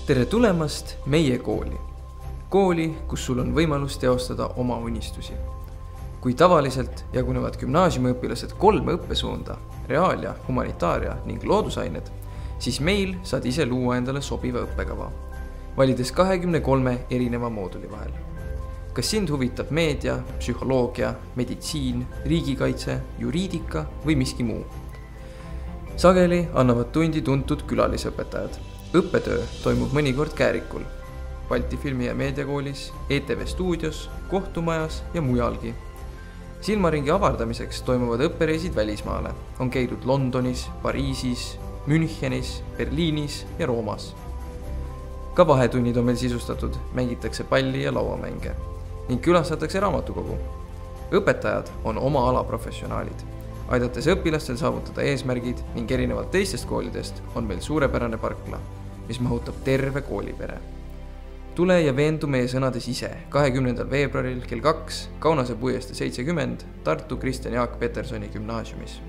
Tere tulemast meie kooli. Kooli, kus sul on võimalus teostada oma unistusi. Kui tavaliselt jagunevad gümnaasiumiõpilased 3 õppesuunda, reaalia, humanitaaria ning loodusained, siis meil saad ise luua endale sobiva õppekava, valides 23 erineva mooduli vahel. Kas sind huvitab meedia, psühholoogia, meditsiin, riigikaitse, juriidika või miski muu? Sageli annavad tundi tuntud külalisõpetajad. Õppetöö toimub mõnikord Käärikul, Balti Filmi- ja Meediakoolis, ETV stuudios, kohtumajas ja mujalgi. Silmaringi avardamiseks toimuvad õppereisid välismaale. On käidud Londonis, Pariisis, Münchenis, Berliinis ja Roomas. Ka vahetunnid on meil sisustatud, mängitakse palli ja lauamänge ning külastatakse raamatukogu. Õpetajad on oma ala professionaalid. Aidates õpilastel saavutada eesmärgid ning erinevalt teistest koolidest on meil suurepärane parkla, mis mahutab terve koolipere. Tule ja veendu meie sõnades ise 20. veebruaril kell 2 Kaunase puiestee 70 Tartu Kristjan Jaak Petersoni gümnaasiumis.